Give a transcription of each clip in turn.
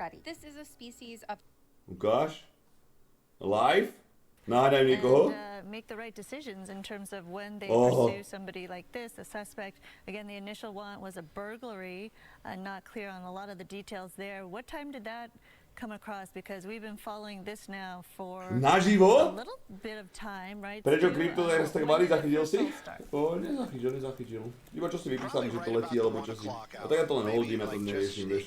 ready. This is a species of... Ukáž? Live? Naháňajú niekoho? Make the right decisions in terms of when they pursue somebody like this, a suspect. Again, the initial one was a burglary, not clear on a lot of the details there. What time did that come across? Because we've been following this now for Naživo? a little bit of time, right? Prečo kryptoler tak malý, zachytil si? Nezachytil. Iba čo si vypísali, že to letí, alebo čo si. A tak ja to len holdím, ja to neriešim, vieš.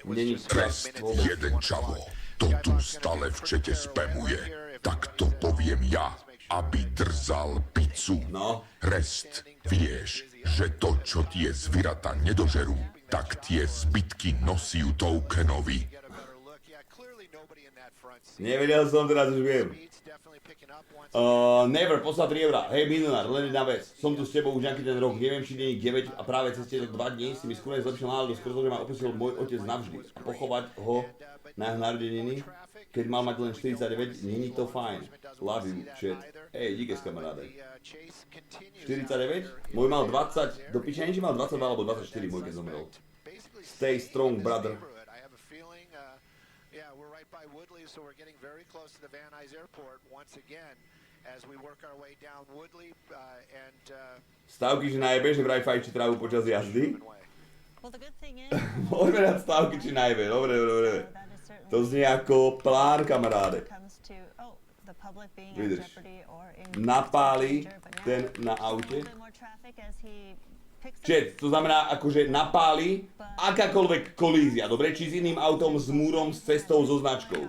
Není čas vôbec. Jeden čavo to tu stále v čete spamuje. Tak to poviem ja, aby drzal pizzu. No. Restt, vieš, že to, čo tie zvieratá nedožerú, tak tie zbytky nosí tokenovi. Nevedel som, teraz už viem. Never, poslal 3 eurá. Hej, milionár, len jedna vec. Som tu s tebou už nejaký ten rok, neviem, či nie 9 a práve cez tie 2 dní si mi skôr zlepšil náladu, skôr že ma opustil môj otec navždy. A pochovať ho na jeho narodeniny, keď mal mať len 49, není to fajn. Love you, shit. Hej, díkes, kamaráde. 49? Môj mal 20, do piče, či mal 22 alebo 24, môj keď zomrel. Stay strong, brother. So we're getting very close to the Van Nuys Airport once again as we work our way down Woodley and Stávky, že najebe, že vraj fajči trávu počas jazdy? Well, the good thing is... Môžeme dať stávky, či najebe, dobre. To znie ako plán, kamaráde. Vydrž. Napáli ten na aute. Čet, to znamená akože napáli akákoľvek kolízia, dobre? Či s iným autom, s múrom, s cestou, so značkou.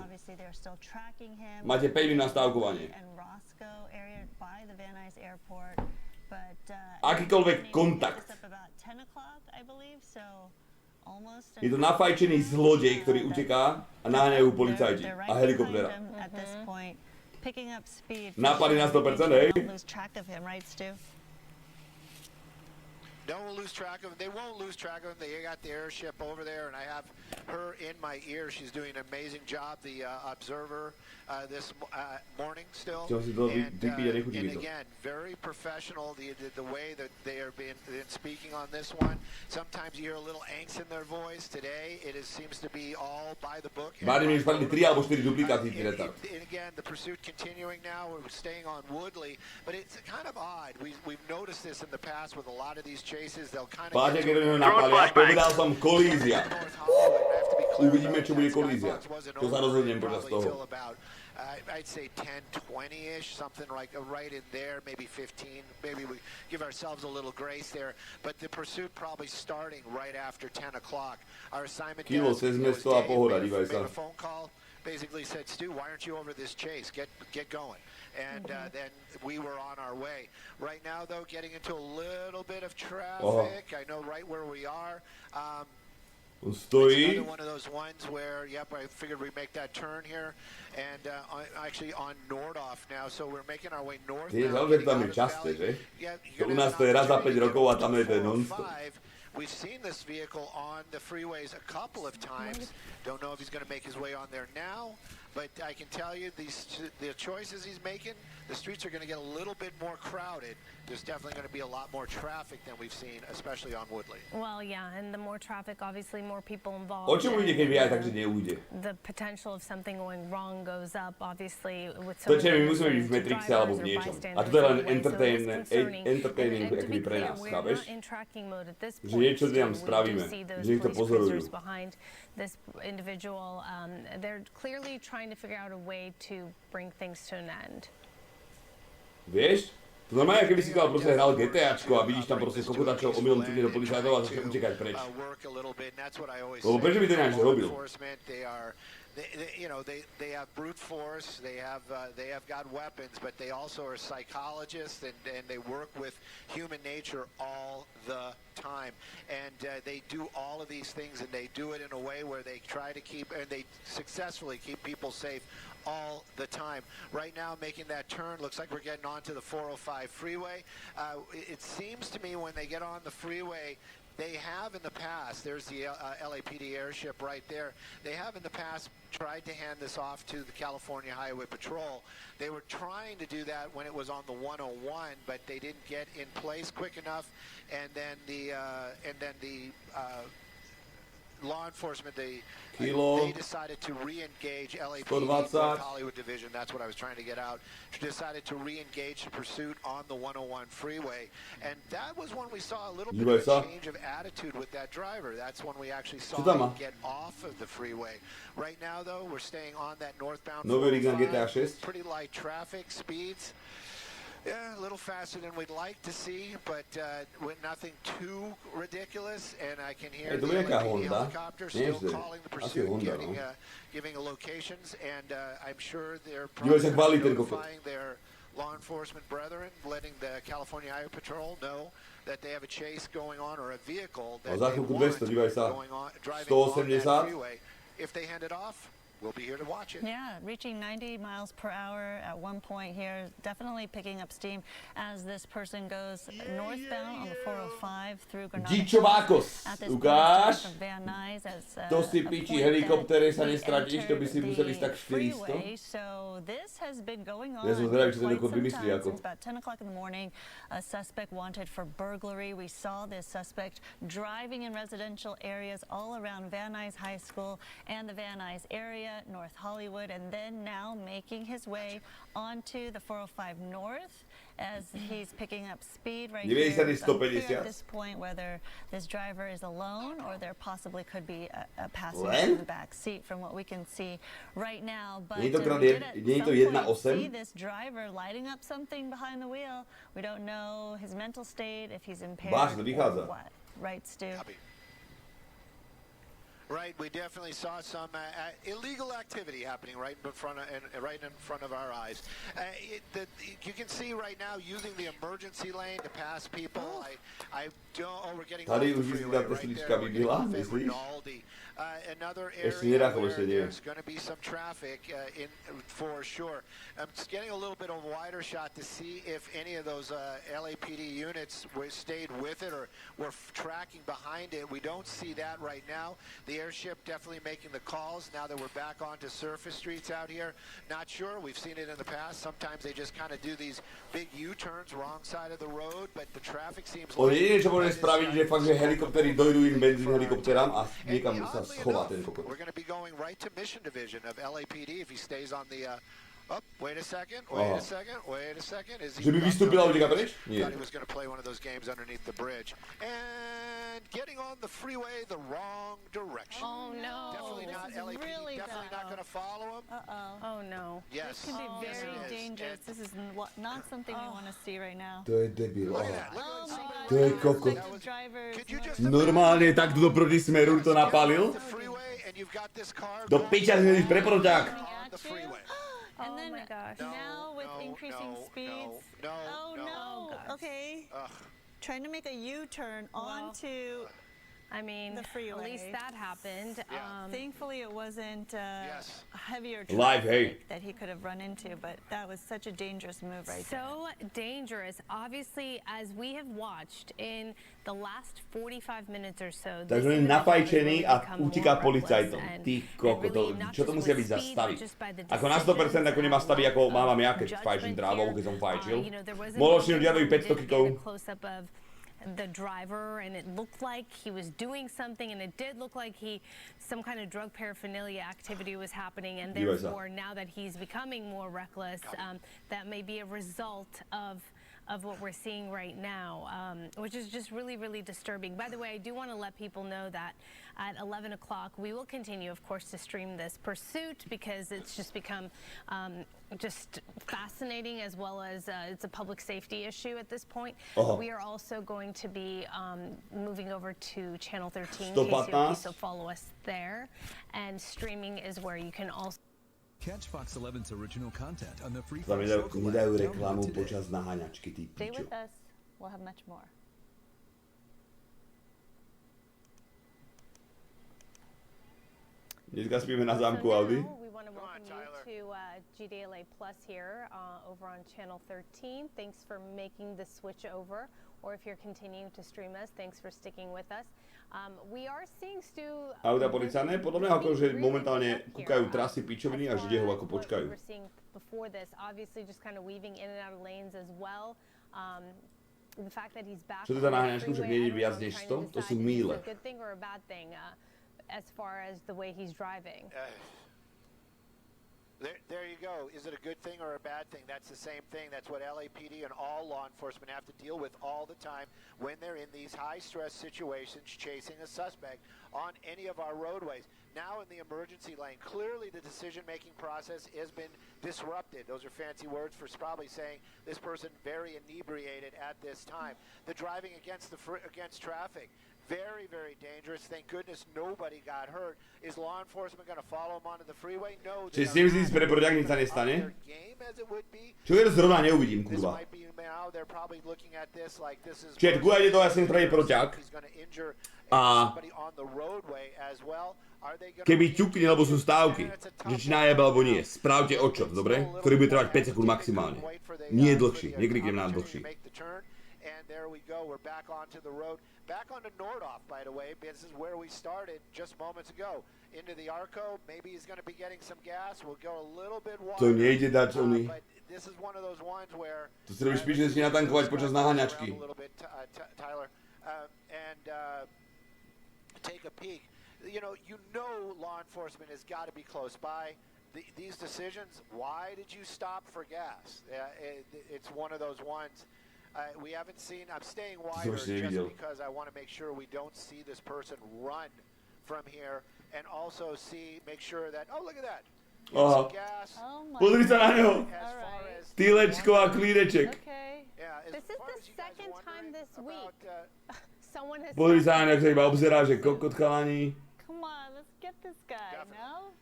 Máte 5 minút na stávkovanie. Akýkoľvek kontakt. Je to nafajčený zlodej, ktorý uteká a naháňajú policajti a helikoptéra. Napali na 100%, hej? Don't lose track of him. They won't lose track of him. They got the airship over there, and I have her in my ear. She's doing an amazing job. The observer this morning still, and again, very professional. The way that they are been speaking on this one. Sometimes you hear a little angst in their voice. Today, it seems to be all by the book. And again, the pursuit continuing now. We're staying on Woodley, but it's kind of odd. We've noticed this in the past with a lot of these chases. They'll kind of get to napalia, povedal som kolízia. Uvidíme, čo bude kolízia. To sa rozhodnem počas toho. I'd say 10, 20-ish, something like right in there, maybe 15. Maybe we give ourselves a little grace there. But the pursuit probably starting right after 10 o'clock. Our assignment Kilo cez mesto a pohoda, dívaj sa. Made a phone call, basically said, Stu, why aren't you over this chase? Get going. And then we were on our way. Right now, though, getting into a little bit of traffic. I know right where we are. Stojí. It's another one of those ones where, yep, I figured we'd make that turn here, and actually on Nordhoff now, so we're making our way north now. Tam je časté, že? U nás to je raz za 5 rokov a tam je to non-stop. We've seen this vehicle on the freeways a couple of times. Don't know if he's going to make his way on there now, but I can tell you the choices he's making, the streets are going to get a little bit more crowded. There's definitely going to be a lot more traffic than we've seen, especially on Woodley. Well, yeah, and the more traffic, obviously more people involved. O čom ide, keď aj tak, že neujde? The potential of something going wrong goes up, obviously, with so many my musíme byť v Matrixe alebo v niečom. A toto je len entertaining akoby pre nás, chápeš? Že niečo tam spravíme, že nech to pozorujú. This individual, they're clearly trying to figure out a way to bring things to an end. Vieš? To normálne, keby si proste hral GTAčko a vidíš tam proste kokotačov omylom cítiť do policajtov a začne utekať preč. Lebo prečo by to ináč robil? They have brute force, they have got weapons, but they also are psychologists and they work with human nature all the time. And they do all of these things and they do it in a way where they try to keep, and they successfully keep people safe all the time. Right now, making that turn, looks like we're getting onto the 405 freeway. It seems to me when they get on the freeway, they have in the past, there's the LAPD airship right there, they have in the past tried to hand this off to the California Highway Patrol. They were trying to do that when it was on the 101, but they didn't get in place quick enough, and then the law enforcement, they decided to re-engage LAPD, North Hollywood Division, that's what I was trying to get out, decided to re-engage the pursuit on the 101 freeway. And that was when we saw a little bit of a change of attitude with that driver. That's when we actually saw him get off of the freeway. Right now, though, we're staying on that northbound 405, pretty light traffic speeds. Yeah, a little faster than we'd like to see, but with nothing too ridiculous. And I can hear the helicopter still calling the pursuit, giving locations, and I'm sure they're probably notifying their law enforcement brethren, letting the California Highway Patrol know that they have a chase going on or a vehicle that they want going on, driving on that freeway. If they hand it off, we'll be here to watch it. Yeah, reaching 90 miles per hour at one point here, definitely picking up steam as this person goes northbound on the 405 through Granada. At this point, of Van Nuys as to si piči helikoptere sa nestratíš, to by si musel ísť tak 400. So this has been going on for quite some time, since about 10 o'clock in the morning. A suspect wanted for burglary. We saw this suspect driving in residential areas all around Van Nuys High School and the Van Nuys area, North Hollywood, and then now making his way onto the 405 North as he's picking up speed right here. It's unclear at this point whether this driver is alone or there possibly could be a passenger in the back seat from what we can see right now. But we did at some point see this driver lighting up something behind the wheel. We don't know his mental state, if he's impaired or what. Right, Stu? Right, we definitely saw some illegal activity happening right in front of our eyes. You can see right now using the emergency lane to pass people. I don't. Oh, we're getting off the freeway right there. We're getting off at Rinaldi. Another area where there's going to be some traffic in for sure. I'm just getting a little bit of a wider shot to see if any of those LAPD units stayed with it or were tracking behind it. We don't see that right now. The airship definitely making the calls now that we're back onto surface streets out here. Not sure. We've seen it in the past. Sometimes they just kind of do these big U-turns wrong side of the road, but the traffic seems like... Jediné, čo môže spraviť, že fakt, že helikoptery dojdú im benzín helikopterám a niekam sa schová ten kokot. We're going to be going right to Mission Division of LAPD if he stays on the... wait a second. Že by vystúpil a utekal preč? Nie. Thought he was going to play one of those games underneath the bridge. And getting on the freeway the wrong direction. Oh no. Definitely not LAPD. Really definitely not going to follow him. Oh no. Yes. This can be very dangerous. This is not something we want to see right now. To je debil. Look at that. To je kokot. Could you just Normálne takto do proti smeru to napálil? Do piča si ideš preproťák. And then my gosh. now with increasing speeds. Okay. Trying to make a U-turn onto I mean, the freeway. At least that happened. Thankfully, it wasn't a heavier traffic that he could have run into, but that was such a dangerous move right there. So dangerous. Obviously, as we have watched in the last 45 minutes or so. Takže on je napajčený a utíka policajtom. Ty koko, čo to musia byť za stavy? Ako na 100% ako nemá stavy, ako mávam ja, keď fajčím trávou, keď som fajčil. Mohol šinúť jadový 500 kikov. The driver, and it looked like he was doing something, and it did look like some kind of drug paraphernalia activity was happening, and therefore now that he's becoming more reckless, that may be a result of what we're seeing right now, which is just really, really disturbing. By the way, I do want to let people know that at 11 o'clock we will continue, of course, to stream this pursuit because it's just become just fascinating, as well as it's a public safety issue at this point. We are also going to be moving over to Channel 13, KCOP, so follow us there. And streaming is where you can also catch Fox 11's original content on the free nedajú reklamu počas naháňačky, ty Stay pičo. with us. We'll have much more. Dneska spíme na zámku Audi. We want to welcome you to GDLA Plus here over on Channel 13. Thanks for making the switch over. Or if you're continuing to stream us, thanks for sticking with us. We are seeing Stu. Auta policajné, podľa mňa ako, že momentálne kúkajú trasy pičoviny a žide ho ako počkajú. We're seeing before this, obviously just kind of weaving in and out of lanes as well. The fact that he's back. Čo teda naháňačku, že nie je viac než 100? To sú míle. Is it a good thing or a bad thing? as far as the way he's driving. There you go. Is it a good thing or a bad thing? That's the same thing. That's what LAPD and all law enforcement have to deal with all the time when they're in these high-stress situations chasing a suspect on any of our roadways. Now in the emergency lane, clearly the decision-making process has been disrupted. Those are fancy words for probably saying this person very inebriated at this time. The driving against traffic. Very, very dangerous. Thank goodness nobody got hurt. Is law enforcement going to follow him onto the freeway? No. Čiže si myslíš, pre proďak nič sa nestane? Čo keď to zrovna neuvidím, kurva? Čiže tu ide to jasne spraviť proťak. A keby ťukne, lebo sú stávky, že či najebe alebo nie, správte odčot, dobre? Ktorý bude trvať 5 sekúnd maximálne. Nie je dlhší, nekliknem na dlhší. There we go, we're back onto the road. Back onto Nordhoff, by the way. This is where we started just moments ago. Into the Arco, maybe he's going to be getting some gas. We'll go a little bit wider. To nejde dať oný. But this is one of those ones where... To si robíš píš, že si natankovať počas naháňačky. Tyler, and take a peek. You know law enforcement has got to be close by. These decisions, why did you stop for gas? It's one of those ones... we haven't seen. I'm staying wider just because I want to make sure we don't see this person run from here, and also make sure that. Oh, look at that. Aha. Pozri sa na neho. Stýlečko a klíneček. This is the second time this week someone has. Pozri sa na neho, ak sa iba obzerá, že kokot chalani. Come on, let's get this guy, no?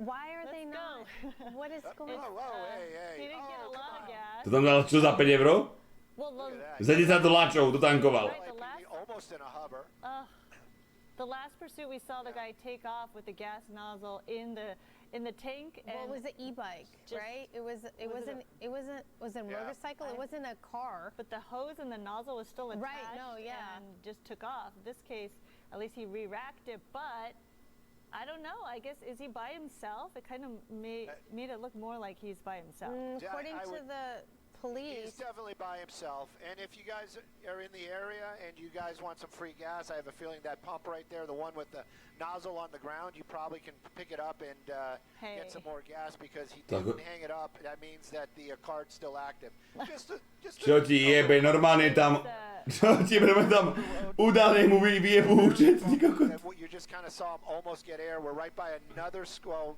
Why are they not? What is going on? He didn't get a lot of gas. To tam dal čo za 5 euro? Za 10 doláčov dotankoval. Almost in a hover. The last pursuit we saw the guy take off with the gas nozzle in the tank. Well, it was an e-bike, right? It wasn't a motorcycle. It wasn't a car. But the hose and the nozzle was still attached. Right. No. Yeah. And just took off. In this case, at least he re-racked it, but. I don't know. I guess, is he by himself? It kind of made it look more like he's by himself. According to the police. He's definitely by himself. And if you guys are in the area and you guys want some free gas, I have a feeling that pump right there, the one with the nozzle on the ground, you probably can pick it up and get some more gas because he didn't hang it up. That means that the card's still active. Čo ti jebe, normálne tam... Čo ti jebe, tam udanému vyjebu účet, ty kokot. You just kind of saw him almost get air. We're right by another school.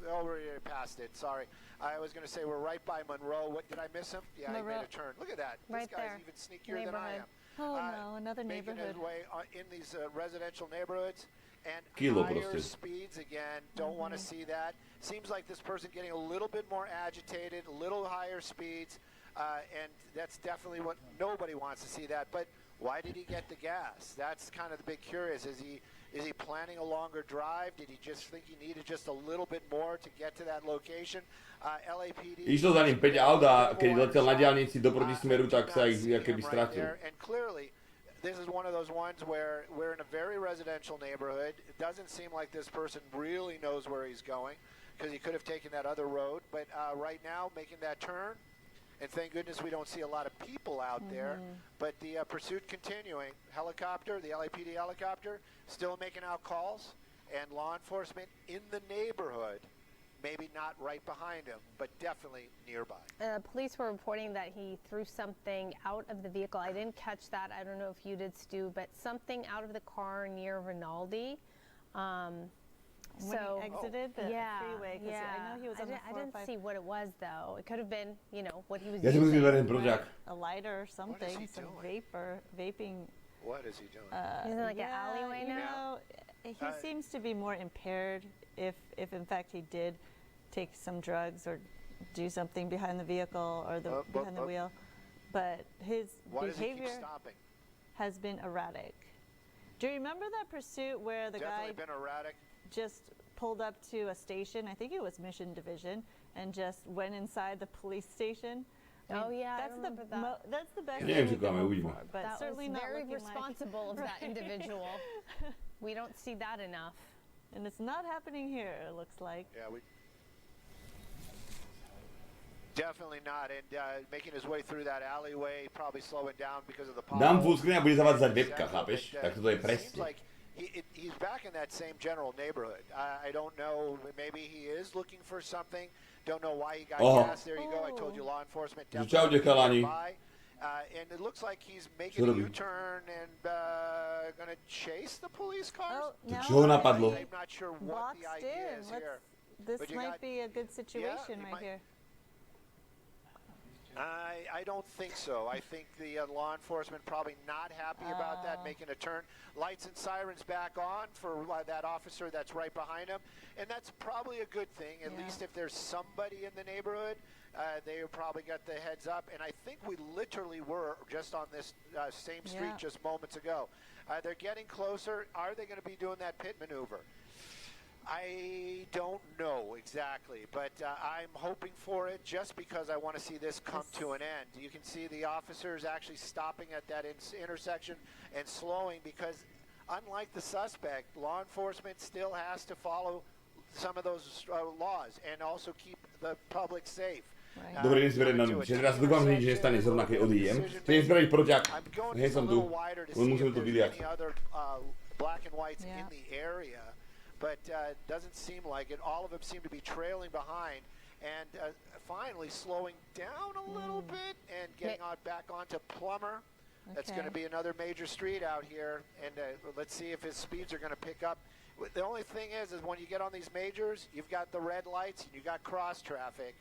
Already passed it, sorry. I was going to say we're right by Monroe. What, did I miss him? Yeah, he made a turn. Look at that. Right this guy's there. even sneakier than I am. Oh no, another neighborhood. Making his way in these residential neighborhoods. And Kilo higher prostě. speeds again. Don't want to see that. Seems like this person getting a little bit more agitated, a little higher speeds, and that's definitely what nobody wants to see that. But why did he get the gas? That's kind of the big curious. Is he planning a longer drive? Did he just think he needed just a little bit more to get to that location? LAPD. Išlo za ním 5 aut a keď letel na diaľnici do protismeru, tak sa ich akoby stratil. And clearly, this is one of those ones where we're in a very residential neighborhood. It doesn't seem like this person really knows where he's going because he could have taken that other road. But right now, making that turn, and thank goodness we don't see a lot of people out there. But the pursuit continuing. Helicopter, the LAPD helicopter, still making out calls. And law enforcement in the neighborhood, maybe not right behind him, but definitely nearby. Police were reporting that he threw something out of the vehicle. I didn't catch that. I don't know if you did, Stu, but something out of the car near Rinaldi. When he exited the freeway, because I know he was on the 405. I didn't see what it was, though. It could have been, what he was Ja si musím vyberať proťak. A lighter or something, some vaping. What is he doing? Isn't it like an alleyway now? He seems to be more impaired if in fact he did take some drugs or do something behind the vehicle or behind the wheel. But his behavior has been erratic. Do you remember that pursuit where the guy been erratic? Just pulled up to a station, I think it was Mission Division, and just went inside the police station? I remember that. That's the best thing we can hope for, but that certainly was not very looking responsible of that individual. We don't see that enough. And it's not happening here, it looks like. Yeah, definitely not. And making his way through that alleyway, probably slowing down because of the power. Dám full screen a bude zavádzať webka, chápeš? Tak toto je presne. he's back in that same general neighborhood. I don't know. Maybe he is looking for something. Don't know why he got gas. There you go. I told you law enforcement definitely nearby. And it looks like he's making a U-turn and going to chase the police cars. Čo ho napadlo? I'm not sure what the idea is here. This might be a good situation right here. I don't think so. I think the law enforcement probably not happy about that, making a turn. Lights and sirens back on for that officer that's right behind him. And that's probably a good thing. At least if there's somebody in the neighborhood, they probably got the heads up. And I think we literally were just on this same street just moments ago. They're getting closer. Are they going to be doing that pit maneuver? I don't know exactly, but I'm hoping for it just because I want to see this come to an end. You can see the officers actually stopping at that intersection and slowing because unlike the suspect, law enforcement still has to follow some of those laws and also keep the public safe. Dobrý deň, zverejnom, že teraz dúfam, že nič nestane zrovna, keď odídem. Chcem spraviť proťak, hej som tu, len musíme to vyliať. Black and whites in the area. But it doesn't seem like it. All of them seem to be trailing behind and finally slowing down a little bit and getting back onto Plummer. That's going to be another major street out here. And let's see if his speeds are going to pick up. The only thing is when you get on these majors, you've got the red lights and you've got cross traffic.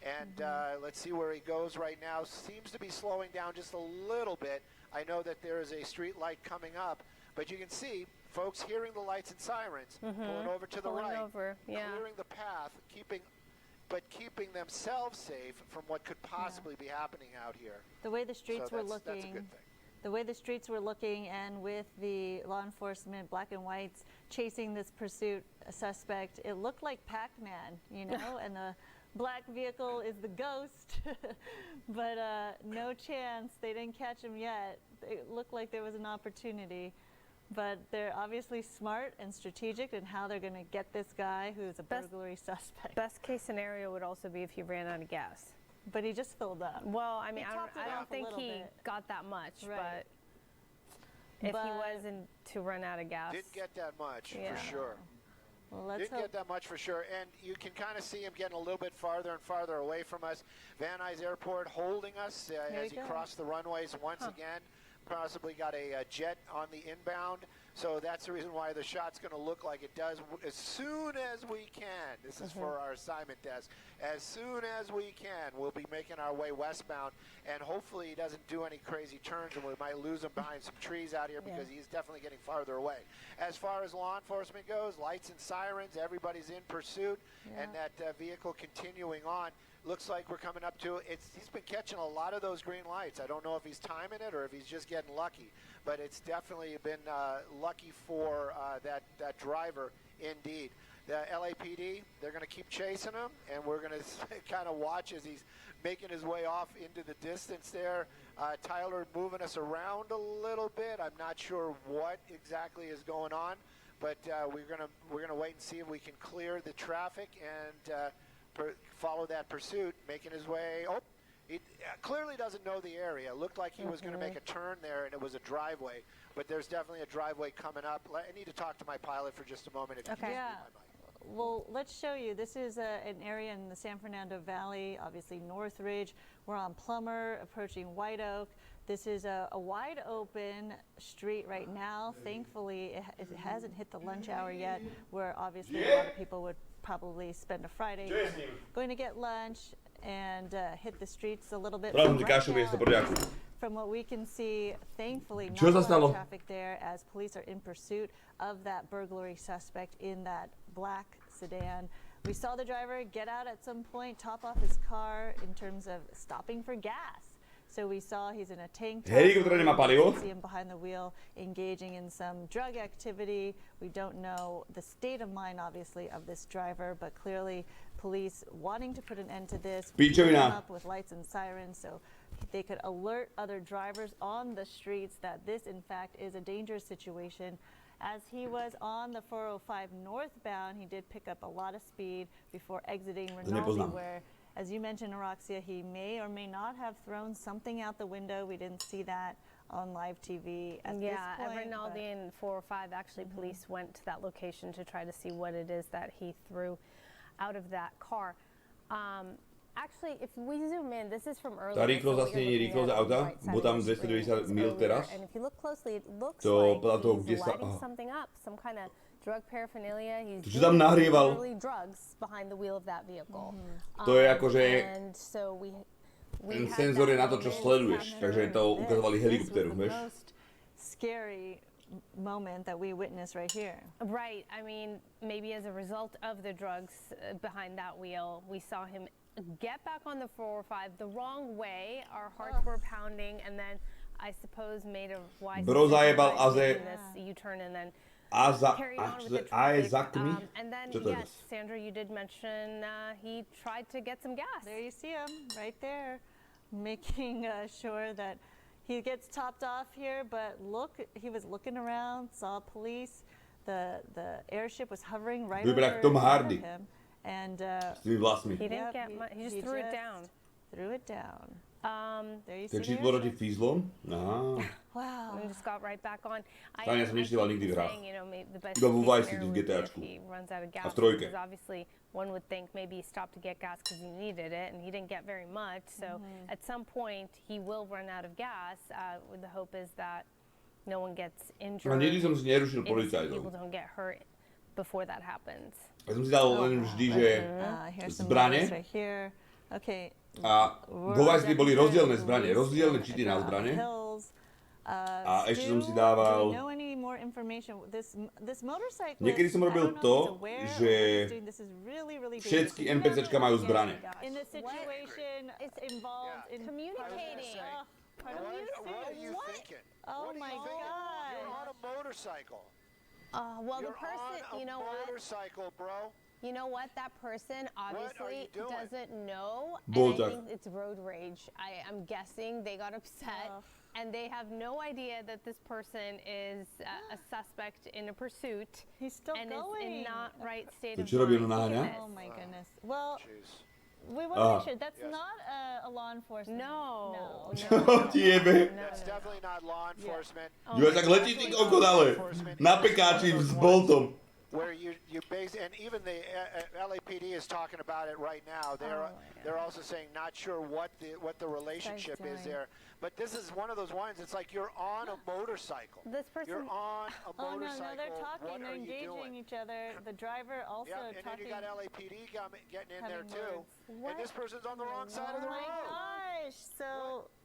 And let's see where he goes right now. Seems to be slowing down just a little bit. I know that there is a street light coming up, but you can see folks hearing the lights and sirens, pulling over to the right, clearing the path, keeping themselves safe from what could possibly be happening out here. The way the streets were looking, that's a good thing. The way the streets were looking, and with the law enforcement, black and whites, chasing this pursuit suspect, it looked like Pac-Man, you know, and the black vehicle is the ghost, but no chance. They didn't catch him yet. It looked like there was an opportunity. But they're obviously smart and strategic in how they're going to get this guy who's a burglary suspect. Best case scenario would also be if he ran out of gas. But he just filled up. Well, I mean, I don't think he got that much, but if he wasn't to run out of gas. Didn't get that much, for sure. Well, Didn't get that much for sure. And you can kind of see him getting a little bit farther and farther away from us. Van Nuys Airport holding us as he crossed the runways once again. Possibly got a jet on the inbound, so that's the reason why the shot's going to look like it does. As soon as we can, this is for our assignment desk, as soon as we can, we'll be making our way westbound, and hopefully he doesn't do any crazy turns and we might lose him behind some trees out here because he's definitely getting farther away. As far as law enforcement goes, lights and sirens, everybody's in pursuit, and that vehicle continuing on. Looks like we're coming up to it. He's been catching a lot of those green lights. I don't know if he's timing it or if he's just getting lucky, but it's definitely been lucky for that driver indeed. The LAPD, they're going to keep chasing him, and we're going to kind of watch as he's making his way off into the distance there. Tyler moving us around a little bit. I'm not sure what exactly is going on, but we're gonna wait and see if we can clear the traffic and follow that pursuit, making his way. Oh, he clearly doesn't know the area. Looked like he was going to make a turn there, and it was a driveway. But there's definitely a driveway coming up. I need to talk to my pilot for just a moment. If you can just mute my mic. Well, let's show you. This is an area in the San Fernando Valley, obviously Northridge. We're on Plummer, approaching White Oak. This is a wide open street right now. Thankfully, it hasn't hit the lunch hour yet, where obviously a lot of people would probably spend a Friday going to get lunch and hit the streets a little bit. From what we can see, thankfully, not a lot of traffic there as police are in pursuit of that burglary suspect in that black sedan. We saw the driver get out at some point, top off his car in terms of stopping for gas. So we saw he's in a tank top. We see him behind the wheel engaging in some drug activity. We don't know the state of mind, obviously, of this driver, but clearly police wanting to put an end to this, up with lights and sirens so they could alert other drivers on the streets that this, in fact, is a dangerous situation. As he was on the 405 northbound, he did pick up a lot of speed before exiting Rinaldi, where, as you mentioned, Araxia, he may or may not have thrown something out the window. We didn't see that on live TV at this Yeah, at point. Rinaldi and 405, actually, police went to that location to try to see what it is that he threw out of that car. Actually, if we zoom in, this is from earlier. Tá rýchlosť zase nie je rýchlosť auta, bo tam 290 mil teraz. And if you look closely, it looks To like toho, he's kde sa... lighting something up, some kind of drug paraphernalia. He's Čo tam nahrieval? literally drugs behind the wheel of that vehicle. To je akože... And so we Ten had senzor je that na to, čo moment sleduješ, happen. takže to ukazovali This helikoptéru, was the vieš? most scary moment that we witnessed right here. Right. I mean, maybe as a result of the drugs behind that wheel, we saw him get back on the 405 the wrong way. Our hearts were pounding, and then I suppose made a wise Bro decision zajebal by a ze- taking this U-turn and then carried on with the Isaac traffic. mi? And then, Čo to je? yes, Sandra, you did mention he tried to get some gas. There you see him, right there, making sure that he gets topped off here. But look, he was looking around, saw police. The airship was hovering right over Vyberá Tom Hardy. him, and S tými vlasmi. He didn't Yep, get much. He just threw it down. Threw it down. There you To je see the číslo proti airship. fízlom? Aha. Wow. And just got right back on. Stále som neštieval nikdy v hrách. saying, you know, the best Iba vo case Vice scenario City v would be if GTAčku. he runs out of gas. A v trojke. Because obviously one would think maybe he stopped to get gas because he needed it, and he didn't get very much. So at some point he will run out of gas. The hope is that no one gets injured. A nikdy som si nerušil Innocent policajtov. people don't get hurt before that happens. Ja som si dal len vždy, že Here's some zbrane. models right here. Okay. A vo Vice City boli rozdielne zbrane, rozdielne čity na zbrane. A ešte som si dával... Niekedy som robil to, že všetky NPCčka majú zbrane. In this situation, it's involved in Communicating. What are you thinking? Oh What are my you thinking? You're on God. a motorcycle. Well, You're the person, on you a know what? motorcycle, bro. You know what? That person obviously doing? doesn't know, Bolter. and I think it's road rage. I'm guessing they got upset, and they have no idea that this person is a suspect in a pursuit He's still and is going. in not right state To of čo robí mind. on naháňa? Oh my goodness. Well, Jeez. we want to make sure that's not a law enforcement. No. Čo ti jebe? That's definitely not law enforcement. Jo, tak letí ty kokot, ale na pekáči s boltom. Where you base, and even the LAPD is talking about it right now. They're also saying not sure what the relationship is there. But this is one of those ones. It's like you're on a motorcycle. This person. You're on a Oh no, motorcycle. no, they're talking. What They're are you engaging doing? each other. The driver also Yeah, and then talking. you got LAPD getting in there having too. words. And this person's on the wrong side of the Oh my road. gosh! So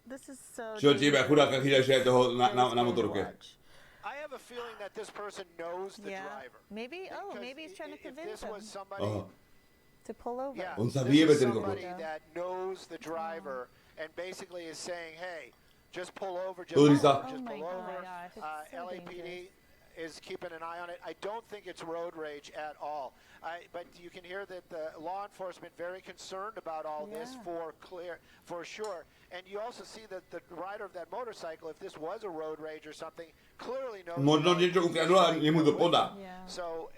this is so. Čo ti jebe, chudáka, chytáš aj toho na motorke. I have a feeling that this person knows the driver. Maybe. Oh, Because maybe he's trying to if convince this was him somebody, Aha. to pull over. yeah, On sa this vyjebe is ten somebody kokot. that knows the driver and basically is saying, hey, just pull over, Pozri just sa. pull Oh my over. gosh, it's so LAPD is keeping an eye on it. I don't think it's road rage at all. But you can hear that the law enforcement very concerned about all this for sure. And you also see that the rider of that motorcycle, if this was a road rage or something, clearly knows. Možno niečo ukradol a jemu to podá. Yeah. So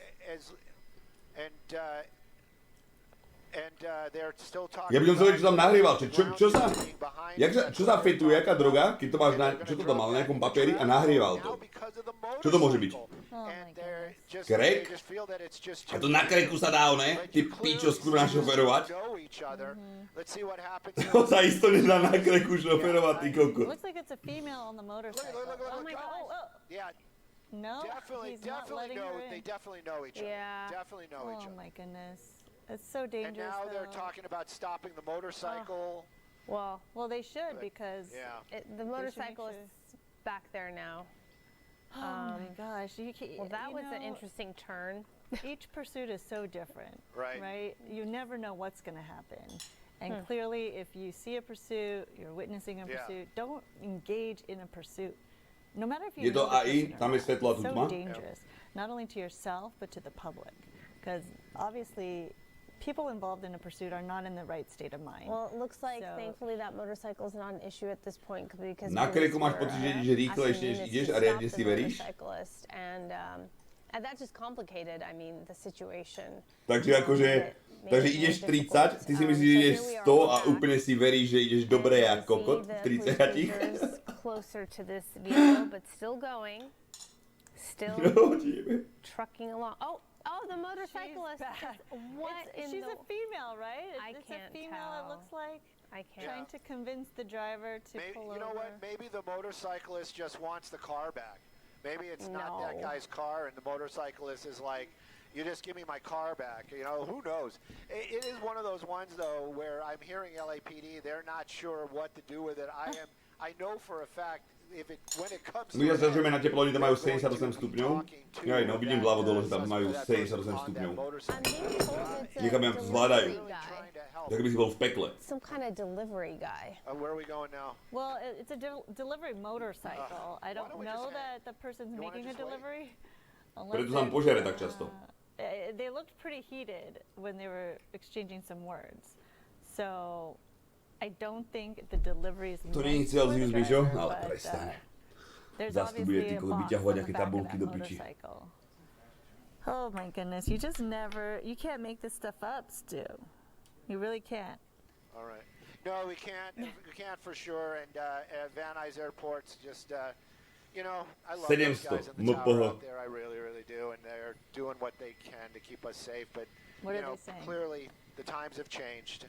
they're still talking. Ja by som chcel, čo tam nahrieval, čo sa fetuje, jaká droga, keď to máš čo to tam mal na nejakom papieri a nahrieval to. Čo to môže byť? Krek? A to na kreku sa dá, ne? Ty pičo, skôr našoferovať. To sa isto nedá na kreku šoferovať, ty kokot. Looks like it's a female on the motorcycle. Oh my God. Yeah, No, definitely he's not letting know. her in. They definitely know each other. Yeah. Definitely know each Oh other. my goodness. It's so And dangerous. now they're though. talking about stopping the motorcycle. Well, Well, they should because. Yeah. the make motorcycle sure. is back there now. Oh my gosh. You can't, Well, that you was an know, interesting turn. Each pursuit is so different. Right. Right? You never know what's going to happen. And clearly, if you see a pursuit, you're witnessing a Yeah. pursuit, don't engage in a pursuit. No matter if Je you to know the AI, person or tam je not. svetlo a tu It's so tma. dangerous, not only to yourself, but to the public. Because obviously, people involved in a pursuit are not in the right state of mind. Well, it looks like So- thankfully that motorcycle is not an issue at this point because Na kreku máš pocit, že ideš rýchlejšie, než ideš a riadne si veríš? And that just complicated, I mean, the situation. Takže akože, takže ideš 30, ty si myslíš, že ideš 100 a úplne si veríš, že ideš dobre ako kokot v 30. closer to this vehicle, but still going. Still trucking along. Oh, the motorcyclist. She's a female, right? I it's can't a female, tell. it looks like. I can't. Trying to convince the driver to pull over. You know what? Maybe the motorcyclist just wants the car back. Maybe it's not that guy's car, and the motorcyclist is like, you just give me my car back. You know, who knows? It is one of those ones, though, where I'm hearing LAPD, they're not sure what to do with it. I know for a fact, when it comes to... My sa na teplo, oni tam majú 78 stupňov. Ja no, vidím vľavo dole, že tam majú 78 stupňov. Niekam to zvládajú. Tak by si bol v pekle. Some kind of delivery guy. Where are we going now? Well, it's a delivery motorcycle. I don't know that the person's making a delivery. Preto sa nám požiare tak často. They looked pretty heated when they were exchanging some words. So I don't think the delivery is to nie je Celsius, Mišo, ale prestaň. Zas tu bude ty vyťahovať nejaké tabulky do piči. Oh my goodness, you can't make this stuff up, Stu. You really can't. All right. No, we can't for sure, and Van Nuys Airport's just, you know, I love those guys in the tower out there, I really, really do, and they're doing what they can to keep us safe, but, you know, clearly the times have changed.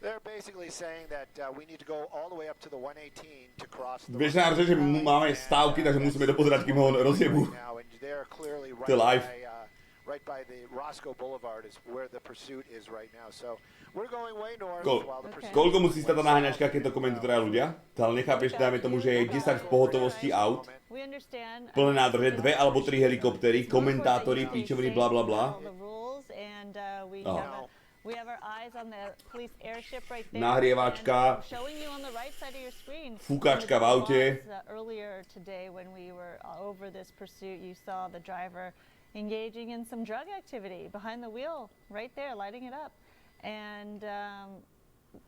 They're basically saying that we need to go all the way up to the 118 to cross the... Vieš nám že máme stávky, takže musíme dopozerať, kým ho rozjebu. To je live. Right by the Roscoe Boulevard is where the pursuit is right now. So we're going way north while the pursuit... Koľko musí stať tá naháňačka, keď to komentujú teda ľudia? Ale nechápeš, dáme tomu, že je 10 v pohotovosti aut. Plné nádrže, 2 alebo 3 helikoptery, komentátori, píčoviny, bla bla bla. We have our eyes on the police airship right there. Nahrievačka. Showing you on the right side of your screen. Fúkačka v aute. Earlier today when we were over this pursuit, you saw the driver engaging in some drug activity behind the wheel right there, lighting it up. And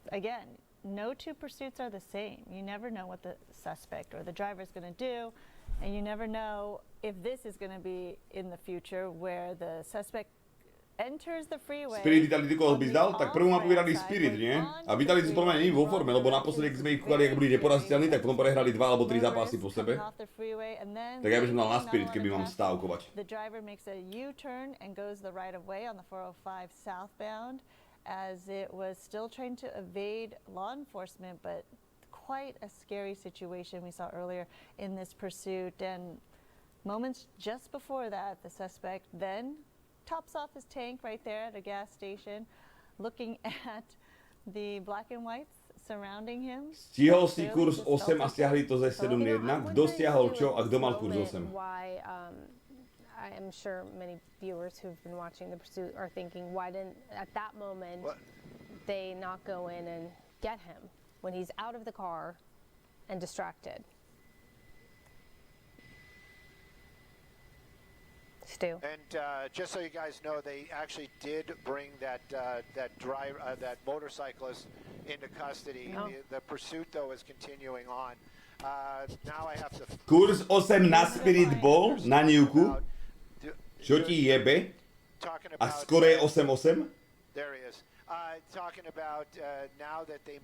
again, no two pursuits are the same. You never know what the suspect or the driver is going to do, and you never know if this is going to be in the future where the suspect enters the freeway. Spirit Vitality koho by zdal? Tak prvú mapu vyhrali Spirit, nie? A Vitality podľa mňa nie vo forme, lebo naposledy, keď sme ich kúkali, ako boli neporaziteľní, tak potom prehrali 2 alebo 3 zápasy po sebe. Tak ja by som dal na Spirit, keby mám stávkovať. The driver makes a U-turn and goes the right of way on the 405 southbound as it was still trying to evade law enforcement, but quite a scary situation we saw earlier in this pursuit. And moments just before that, the suspect then tops off his tank right there at a gas station, looking at the black and whites surrounding him. Stihol si kurz 8 a stiahli to ze 7.1. Kto stiahol čo a kto mal kurz 8? I am sure many viewers who've been watching the pursuit are thinking, why didn't, at that moment, they not go in and get him when he's out of the car and distracted? Stu. And just so you guys know, they actually did bring that driver, that motorcyclist into custody. The pursuit, though, is continuing on. Now I have to... Kurs 8 na Spirit bol, na Newku. Čo ti jebe? A skoro je 8-8? There he is. Talking about now that they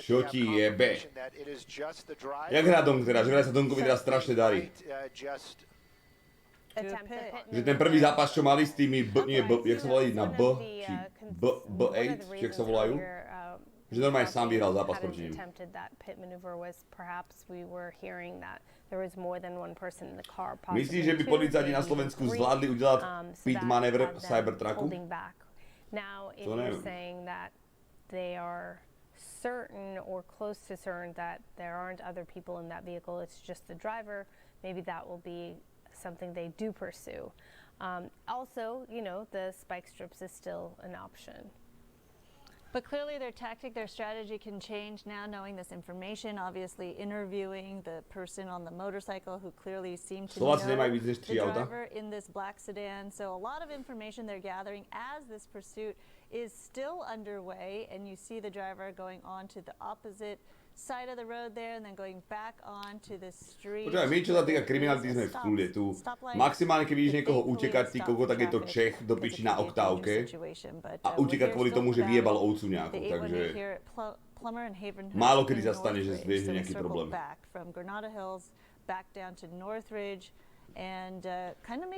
Čo have ti jebe? confirmation that it is just the driver. Jak hrá Donk teda? Že vraj sa Donkovi teraz strašne darí. Že ten prvý zápas, čo mali s tými jak sa volajú na B, či B8, či jak sa volajú, že normálne sám vyhral zápas proti ním. Myslíš, že by policajti na Slovensku zvládli udelať pit manévr Cybertrucku? To neviem. Certain or close to certain that there aren't other people in that vehicle, it's just the driver. Maybe that will be something they do pursue. Also, you know, the spike strips is still an option. But clearly their tactic, their strategy can change now knowing this information, obviously interviewing the person on the motorcycle who clearly seemed to know the driver in this black sedan. So a lot of information they're gathering as this pursuit is still underway, and you see the driver going on to the opposite side of the road there and then going back onto the street. Počkaj, my čo sa týka kriminality sme v kľude tu. Maximálne keď vidíš niekoho utekať, ty koko, tak je to Čech do piči na oktávke a uteká kvôli tomu, že vyjebal ovcu nejakú, takže málo kedy sa stane, že vieš nejaký problém.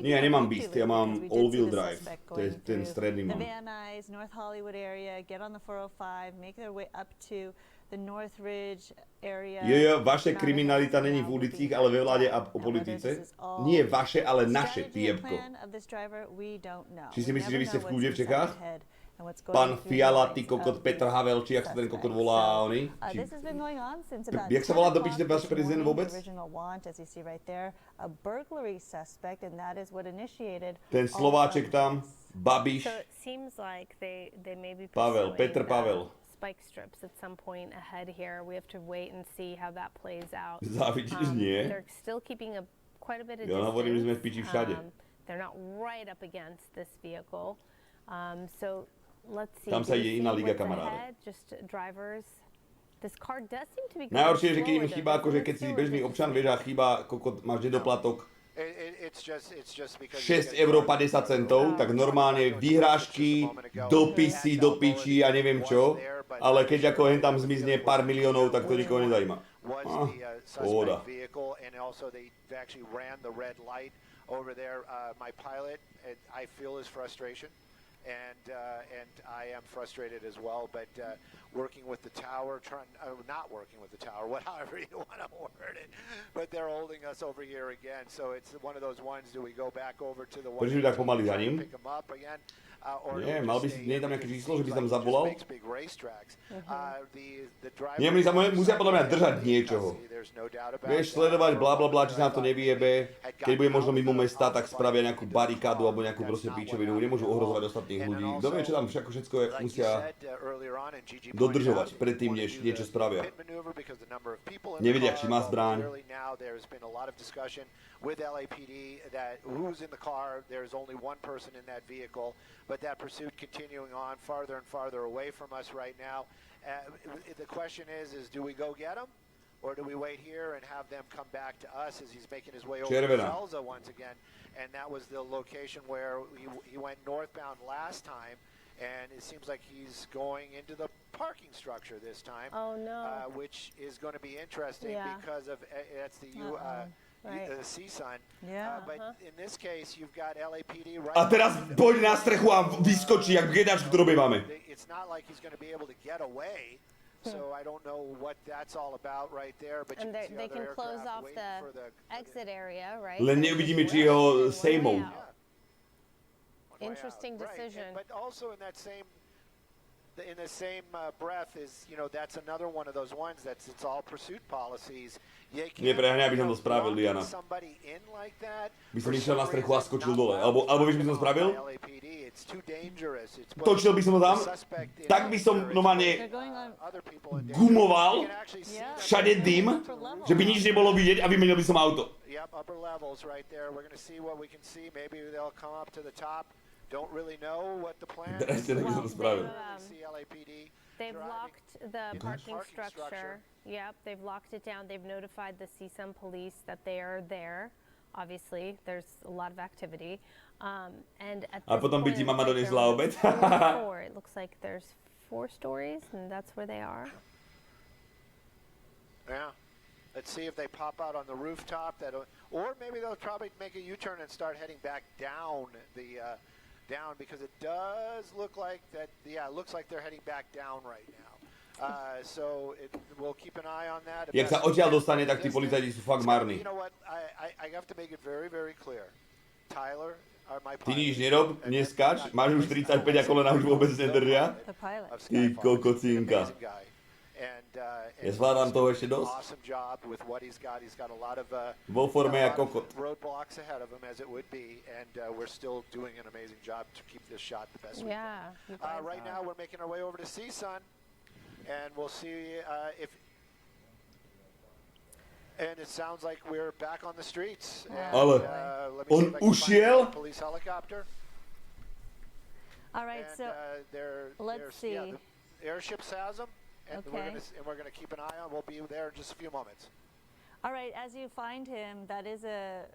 Nie, ja nemám Beast, ja mám all-wheel drive, to je ten stredný mám. Jo, vaše kriminalita není v ulicích, ale ve vláde a o politice. Nie vaše, ale naše, ty jebko. Či si myslíš, že vy ste v kľude v Čechách? Pán Fiala, ty kokot, Petr Havel, či jak sa ten kokot volá, oni? Jak sa volá do piči ten váš prezident vôbec? Ten Slováček tam, Babiš, Pavel, Petr Pavel. Spike strips at some point ahead here. We have to wait and see how that plays out. Závidíš, nie? They're still keeping quite a bit of distance. Ja hovorím, že sme v piči všade. They're not right up against this vehicle. So let's see. Tam sa ide iná liga, kamaráde. Just drivers. This car does seem to be najhoršie je, že keď im chýba, akože keď si bežný občan, vieš, a chýba, kokot, máš nedoplatok 6,50 €, tak normálne vyhrážky, dopisy do piči a neviem čo, ale keď ako hen tam zmizne pár miliónov, tak to nikoho nezajíma. Pohoda. And I am frustrated as well, but working with the tower, not working with the tower, however you want to word it, but they're holding us over here again, so it's one of those ones, do we go back over to the one Prečo tak pomaly za ním? pick them up again? Nie, mal by si, nie je tam nejaké číslo, že by si tam zavolal? Nie, my sa musia podľa mňa držať niečoho. Vieš, sledovať blablabla, či sa nám to nevyjebe. Keď bude možno mimo mesta, tak spravia nejakú barikádu alebo nejakú proste píčovinu. Nemôžu ohrozovať ostatných ľudí. Kto vie, čo tam všetko musia dodržovať predtým, než niečo spravia. Nevedia, či má zbraň. With LAPD, that who's in the car, there's only one person in that vehicle, but that pursuit continuing on farther and farther away from us right now. The question is do we go get him, or do we wait here and have them come back to us as he's making his way over to Zelza once again? And that was the location where he went northbound last time, and it seems like he's going into the parking structure this time. Oh no! Which is going to be interesting because of that's the Right. The CSUN. But in this case, you've got LAPD right. A teraz poď na strechu a vyskočí, jak biedačku to robíme. It's not like he's going to be able to get away. So I don't know what that's all about right there, but and they can close off the exit area, right? Len neuvidíme, či ho sejmou. Interesting decision. But also in the same breath is, that's another one of those ones it's all pursuit policies. Neprehňa, aby som to spravil, Diana. By som išiel na strechu a skočil dole. Alebo vieš, by som spravil? Točil by som ho tam, tak by som normálne gumoval, všade dym, že by nič nebolo vidieť a vymenil by som auto. Don't really know what the plan is. They've locked the parking structure. Yep, they've locked it down. They've notified the CSUN police that they are there. Obviously, there's a lot of activity. And at a potom by ti mama donesla obed. It looks like there's 4 stories, and that's where they are. Yeah. Let's see if they pop out on the rooftop. Or maybe they'll probably make a U-turn and start heading back down down, because it does look like that. Yeah, it looks like they're heading back down right now. So we'll keep an eye on that. Jak sa odtiaľ dostane, tak tí policajti sú fakt marní. You know what? I have to make it very, very clear. Tyler, my pilot. Ty nič nerob, neskač, máš už 35 a kolena už vôbec nedržia. Ty kokocinka. Ja zvládam toho ešte dosť. Vo forme a kokot. Yeah. Right now we're making our way over to CSUN, and we'll see if. And it sounds like we're back on the streets. Ale on ušiel? Police helicopter. All right, so let's see. Airships has them. and we're gonna keep an eye on. We'll be there in just a few moments. All right, as you find him, that is a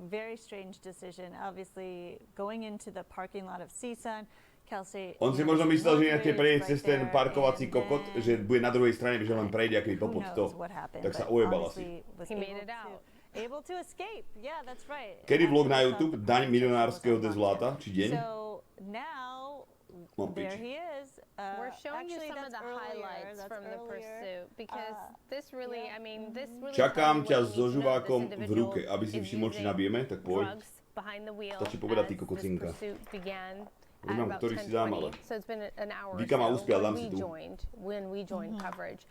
very strange decision. Obviously, going into the parking lot of CSUN, Cal State. On si možno myslel, že idete prejsť cez ten parkovací kokot, že bude na druhej strane, že len prejde aký popod to. Tak sa ujebal asi. He made it out. Able to escape. Yeah, that's right. Kedy vlog na YouTube? Daň milionárskeho dezvoláta? Či deň? So now, there he is. We're showing you some of the highlights from the pursuit because this really, I mean, this really. Čakám ťa so žuvákom v ruke, aby si všimol, či nabijeme, tak poď. Stačí povedať, ty kokocinka. Nemám, ktorý si dám, ale Vika ma uspiala, dám si tu.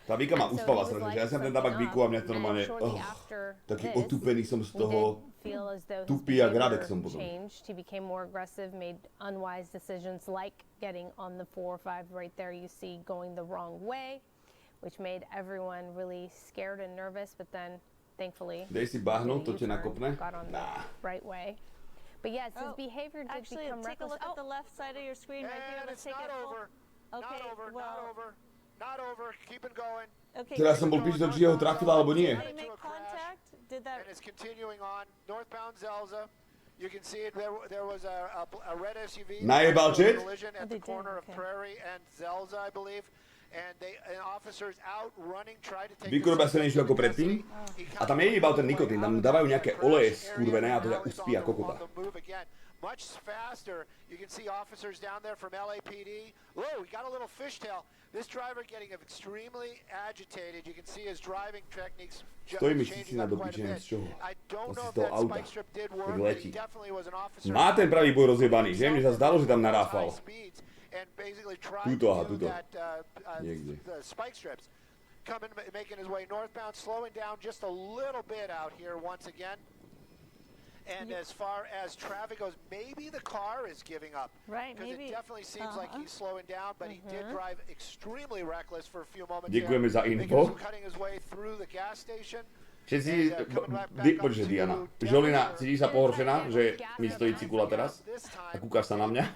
Tá Vika ma uspala strašne, ja som ten tabak Viku a mňa to normálne, taký otupený som z toho, tupý jak Radek som potom. He became more aggressive, made unwise decisions like getting on the 4 or 5 right there you see going the wrong way, which made everyone really scared and nervous, but then thankfully Dej si bahno, to ťa nakopne? got on the right way. But yes, his behavior did become reckless. Take a look at the left side of your screen right here. Let's take it over. Okay, Not over. Keep it going. Okay. Teraz som bol písať, či ho trafila alebo nie. Did they make contact? Did that? And it's continuing on northbound Zelza. You can see it. There was a red SUV collision at the corner of Prairie and Zelza, I believe. And officers out running try to take. Vykurobia sa niečo ako predtým. A tam nie je iba ten nikotín, tam dávajú nejaké oleje skurvené a to ťa uspí ako kokota. Much faster. You can see officers down there from LAPD. Whoa, we got a little fishtail. This driver getting extremely agitated. You can see his driving techniques changing up quite a bit. I don't know if that spike strip did work, but he definitely was an officer. Má ten pravý boj rozjebaný, že? Mne sa zdalo, že tam naráfal. And basically trying to do that the spike strips. Coming, making his way northbound, slowing down just a little bit out here once again. And as far as traffic goes, maybe the car is giving up. Right, because maybe. It definitely seems like he's slowing down, but he did drive extremely reckless for a few moments. Ďakujeme za info. Cutting his way through the gas station. Všetci, počkaj Diana, Žolina, cítiš sa pohoršená, že mi stojí cikula teraz? A kúkaš sa na mňa?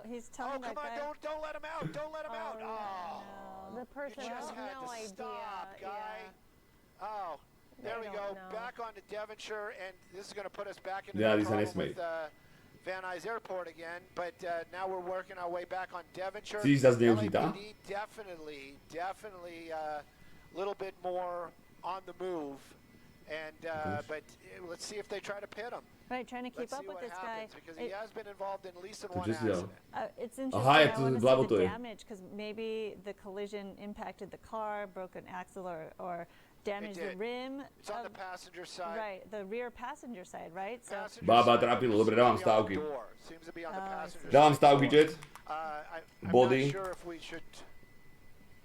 He's telling that guy. Don't let him out, don't let him out. The person has no idea. Oh, there we go, back onto Devonshire, and this is going to put us back into the problem with Van Nuys Airport again, but now we're working our way back on Devonshire. Cítiš sa zneužitá? Definitely, little bit more on the move, and but let's see if they try to pit him. Right, trying to keep up with this guy. Because he has been involved in at least in one accident. It's interesting. I want to see the damage because maybe the collision impacted the car, broke an axle, or damaged the rim. It's on the passenger side. Right, the rear passenger side, right? So. Bába trápilo, dobre, dávam stávky. Seems to be on the passenger side. Dávam stávky, Jet. Body. I'm not sure if we should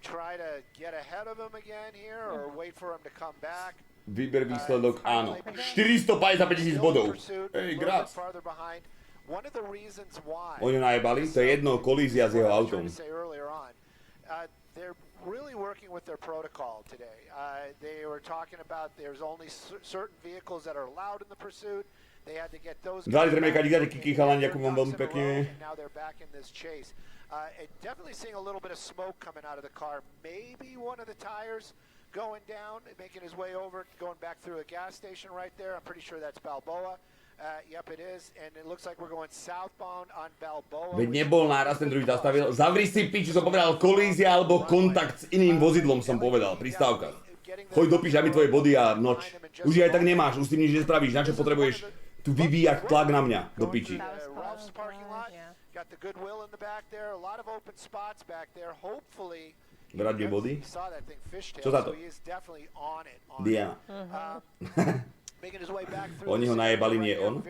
try to get ahead of him again here or wait for him to come back. Výber výsledok, áno. 455 000 bodov. Hej, grác. Oni ho najebali, to je jedno kolízia s jeho autom. They're really working with their protocol today. They were talking about there's only certain vehicles that are allowed in the pursuit. They had to get those. Dali tremekať, dáte kiki chalani, ďakujem vám veľmi pekne. Now they're back in this chase. Definitely seeing a little bit of smoke coming out of the car. Maybe one of the tires going down, making his way over, going back through a gas station right there. I'm pretty sure that's Balboa. Yep, it is, and it looks like we're going southbound on Balboa. Veď nebol náraz, ten druhý zastavil. Zavri si piči, som povedal kolízia alebo kontakt s iným vozidlom som povedal, pri stávkach. Choď do piči, aby tvoje body a noč. Už aj tak nemáš, už s tým nič nespravíš, na čo potrebuješ tu vyvíjať tlak na mňa, do piči. Got the goodwill in the back there, a lot of open spots back there, hopefully. Brať body? Čo za to? Diana. Oni ho najebali, nie on.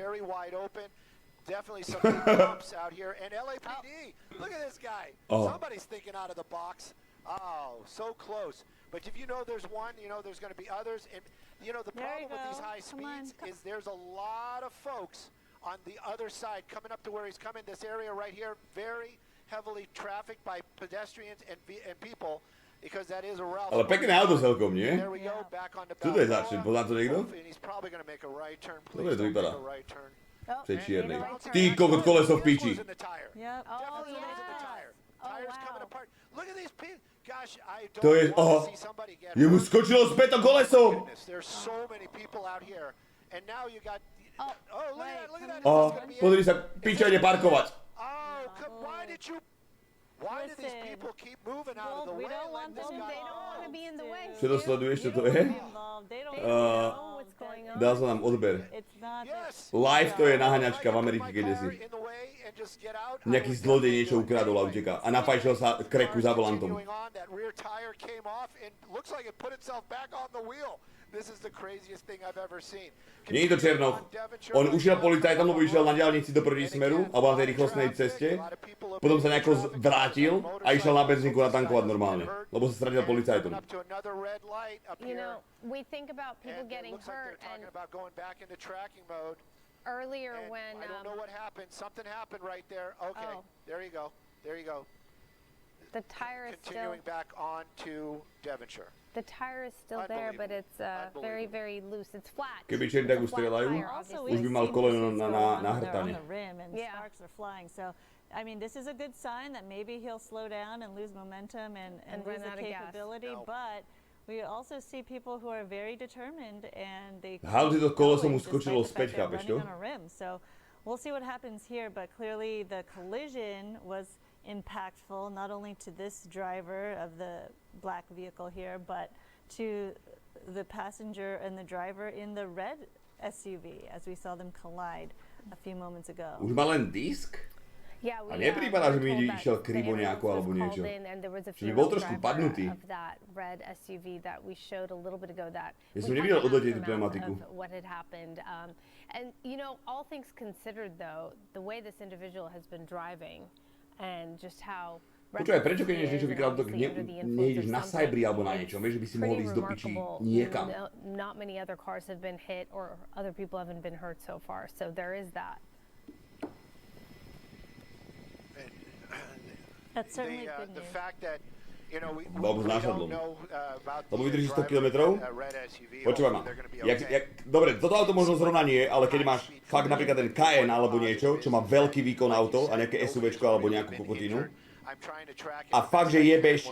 Definitely some big bumps out here, and LAPD. Look at this guy. Somebody's thinking out of the box. Oh, so close. But if you know there's one, you know there's going to be others. And you know the problem with these high speeds is there's a lot of folks on the other side coming up to where he's coming. This area right here, very heavily trafficked by pedestrians and people. Because that is a route. Ale pekné auto celkom, nie? There we go, back onto Čo to je začne? Pozná to niekto? And he's probably going to make a right turn. Dobre to vypadá. Right turn. V tej čiernej. Ty kokot, koleso v piči. Yep. Tire's coming apart. Look at these people. Gosh, I To je, don't want aha, to see somebody get jemu hurt. skočilo späť to koleso. Goodness, there's so many people out here. And now you got look at that, look at that. Aha, This is gonna be pozri it. sa, piča ide parkovať. Oh, why did these Listen, people keep moving out of the we way? don't Let want this them- guy They don't want to be in the way. Čo to sleduješ, čo to je? They don't know what's going on. Dal sa nám odber. It's not Yes. Live to je naháňačka v Amerike, kde si. In the way and just get out. Nejaký zlodej niečo ukradol a uteká. A napajčil sa kreku za volantom. That rear tire came off and looks like it put itself back on the wheel. This is the craziest thing I've ever seen. Nie je to Černoch. On ušiel policajtom, lebo išiel na diaľnici do protismeru, alebo na tej rýchlostnej ceste. Potom sa nejako vrátil a išiel na benzínku natankovať normálne. Lebo sa stratil policajtom. You know, we think about people getting hurt, and earlier when I don't know what happened. Something happened right there. Okay, there you go. There you go. the tire is still Continuing back on to Devonshire. the tire is still there, but it's very, very loose. It's flat. Keby Černiak It's a flat ustrelajú, tire, Also, obviously. už by we've mal seen koleno these na go on the hrtane. rim and Yeah. sparks are flying. So, I mean, this is a good sign that maybe he'll slow down and lose momentum and lose run the out of gas. capability. No. But we also see people who are very determined and they Haldy to keep koleso going mu despite skočilo the fact späť, they're chápeš running to? on a rim. So we'll see what happens here. But clearly the collision was impactful not only to this driver of the black vehicle here, but to the passenger and the driver in the red SUV as we saw them collide a few moments ago. Už má len disk? Yeah, A neprípada, že mi were told išiel that krivo the nejako ambulance alebo was niečo. called in and there was a Že by bol female trošku driver padnutý. of that red SUV that we showed a little bit ago that Ja we som had nevidel the odletieť tú aftermath pneumatiku. of what had happened. And you know, all things considered though, the way this individual has been driving and just how Počúvaj, prečo keď ideš niečo vykladať, tak nejdeš na Cybri alebo na niečom, vieš, že by si mohol ísť do piči niekam. Not many other cars have been hit or other people haven't been hurt so far. So there is that. That's certainly good The news. fact that we Lebo don't znášadlo. know about Lebo the vydrží 100 driver kilometrov? of that red SUV. Počúvaj ma. Hopefully they're gonna be okay. Dobre, toto auto možno zrovna nie, ale keď máš fakt napríklad ten Cayenne alebo niečo, čo má veľký výkon auto a nejaké SUVčko alebo nejakú kokotínu, a fakt, že jebeš